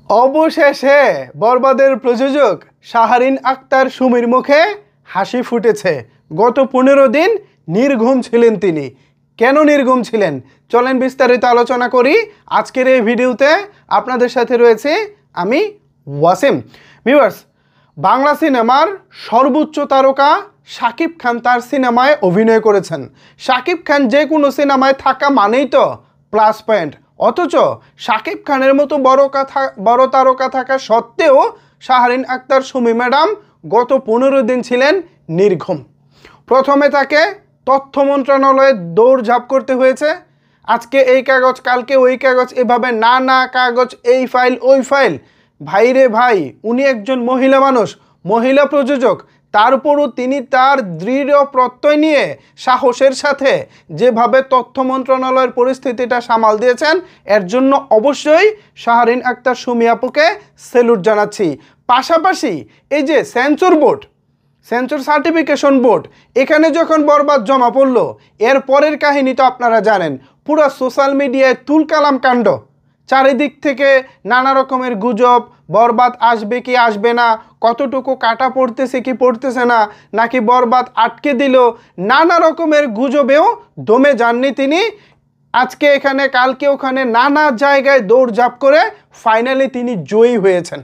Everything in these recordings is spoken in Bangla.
অবশেষে বরবাদের প্রযোজক শাহরিন আক্তার সুমির মুখে হাসি ফুটেছে। গত 15 দিন নির্ঘুম ছিলেন তিনি। কেন নির্ঘুম ছিলেন চলেন বিস্তারিত আলোচনা করি আজকের এই ভিডিওতে। আপনাদের সাথে রয়েছে আমি ওয়াসিম। ভিউয়ার্স, বাংলা সিনেমার সর্বোচ্চ তারকা শাকিব খান তার সিনেমায় অভিনয় করেছেন। শাকিব খান যে কোনো সিনেমায় থাকা মানেই তো প্লাস পয়েন্ট, অথচ শাকিব খানের মতো বড় তারকা থাকা সত্ত্বেও শাহরিন আক্তার সুমি ম্যাডাম গত 15 দিন ছিলেন নির্ঘুম। প্রথমে তাকে তথ্য মন্ত্রণালয়ে দৌড়ঝাঁপ করতে হয়েছে। আজকে এই কাগজ, কালকে ওই কাগজ, এভাবে নানা কাগজ, এই ফাইল ওই ফাইল। ভাইরে ভাই, উনি একজন মহিলা মানুষ, মহিলা প্রযোজক, তারপরও তিনি তার দৃঢ় প্রত্যয় নিয়ে সাহসের সাথে যেভাবে তথ্য মন্ত্রণালয়ের পরিস্থিতিটা সামাল দিয়েছেন, এর জন্য অবশ্যই শাহরিন আক্তার সুমি আপুকে স্যালুট জানাচ্ছি। পাশাপাশি এই যে সেন্সর সার্টিফিকেশন বোর্ড, এখানে যখন বরবাদ জমা পড়লো, এর পরের কাহিনী তো আপনারা জানেন। পুরো সোশ্যাল মিডিয়ায় তুলকালাম কাণ্ড, চারিদিক থেকে নানা রকমের গুজব, বরবাদ আসবে কি আসবে না, কতটুকু কাটা পড়তেছে কি পড়তেছে না, নাকি বরবাদ আটকে দিল, নানা রকমের গুজবেও দমে যাননি তিনি। আজকে এখানে, কালকে ওখানে, নানা জায়গায় দৌড়ঝাঁপ করে ফাইনালি তিনি জয়ী হয়েছেন।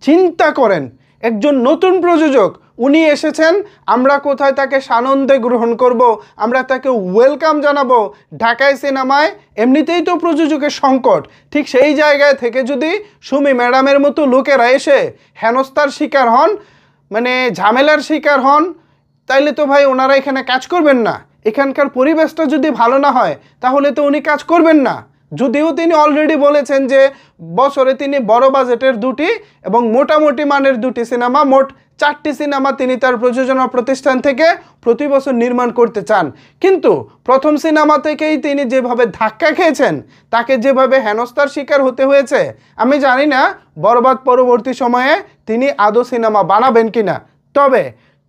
চিন্তা করেন, একজন নতুন প্রযোজক, উনি এসেছেন, আমরা কোথায় তাকে সানন্দে গ্রহণ করব, আমরা তাকে ওয়েলকাম জানাবো। ঢাকায় সিনেমায় এমনিতেই তো প্রযোজকের সংকট, ঠিক সেই জায়গায় থেকে যদি সুমি ম্যাডামের মতো লোকেরা এসে হেনস্থার শিকার হন, মানে ঝামেলার শিকার হন, তাইলে তো ভাই ওনারা এখানে কাজ করবেন না। এখানকার পরিবেশটা যদি ভালো না হয় তাহলে তো উনি কাজ করবেন না। যদিও তিনি অলরেডি বলেছেন যে বছরে তিনি বড় বাজেটের 2টি এবং মোটামুটি মানের 2টি সিনেমা, মোট 4টি সিনেমা তিনি তার প্রযোজনা প্রতিষ্ঠান থেকে প্রতি বছর নির্মাণ করতে চান। কিন্তু প্রথম সিনেমা থেকেই তিনি যেভাবে ধাক্কা খেয়েছেন, তাকে যেভাবে হেনস্থার শিকার হতে হয়েছে, আমি জানি না বরবাদ পরবর্তী সময়ে তিনি আদৌ সিনেমা বানাবেন কিনা।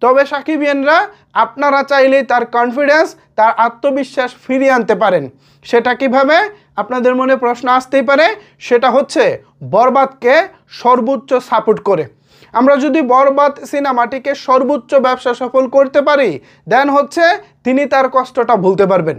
তবে সাকিবিয়ানরা, আপনারা চাইলেই তার কনফিডেন্স, তার আত্মবিশ্বাস ফিরিয়ে আনতে পারেন। সেটা কিভাবে আপনাদের মনে প্রশ্ন আসতেই পারে। সেটা হচ্ছে বরবাদকে সর্বোচ্চ সাপোর্ট করে। আমরা যদি বরবাদ সিনেমাটিকে সর্বোচ্চ ব্যবসা সফল করতে পারি, দেন হচ্ছে তিনি তার কষ্টটা ভুলতে পারবেন।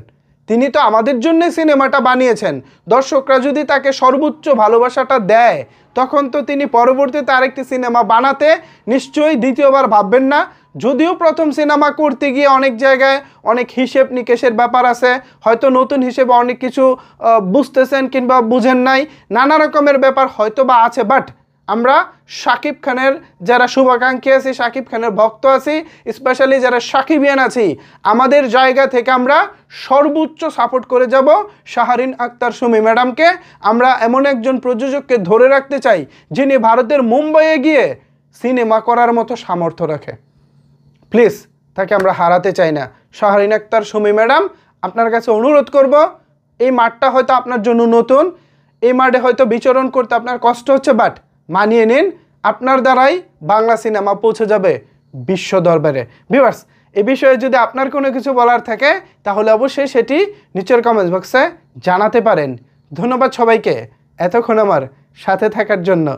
তিনি তো আমাদের জন্য সিনেমাটা বানিয়েছেন। দর্শকরা যদি তাকে সর্বোচ্চ ভালোবাসাটা দেয়, তখন তো তিনি পরবর্তীতে আরেকটি সিনেমা বানাতে নিশ্চয়ই দ্বিতীয়বার ভাববেন না। যদিও প্রথম সিনেমা করতে গিয়ে অনেক জায়গায় অনেক হিসেব নিকেশের ব্যাপার আছে, হয়তো নতুন হিসেবে অনেক কিছু বুঝতেছেন কিংবা বুঝেন নাই, নানা রকমের ব্যাপার হয়তো বা আছে। বাট আমরা শাকিব খানের যারা শুভাকাঙ্ক্ষী আছি, শাকিব খানের ভক্ত আছি, স্পেশালি যারা সাকিবিয়ান আছি, আমাদের জায়গা থেকে আমরা সর্বোচ্চ সাপোর্ট করে যাব শাহরিন আক্তার সুমি ম্যাডামকে। আমরা এমন একজন প্রযোজককে ধরে রাখতে চাই যিনি ভারতের মুম্বাইয়ে গিয়ে সিনেমা করার মতো সামর্থ্য রাখে। প্লিজ, তাকে আমরা হারাতে চাই না। শাহরিন আক্তার সুমি ম্যাডাম, আপনার কাছে অনুরোধ করব, এই মাঠটা হয়তো আপনার জন্য নতুন, এই মাঠে হয়তো বিচরণ করতে আপনার কষ্ট হচ্ছে, বাট মানিয়ে নিন, আপনার দ্বারাই বাংলা সিনেমা পৌঁছে যাবে বিশ্ব দরবারে। ভিউয়ার্স, এই বিষয়ে যদি আপনার কোনো কিছু বলার থাকে তাহলে অবশ্যই সেটি নিচের কমেন্টস বক্সে জানাতে পারেন। ধন্যবাদ সবাইকে এতক্ষণ আমার সাথে থাকার জন্য।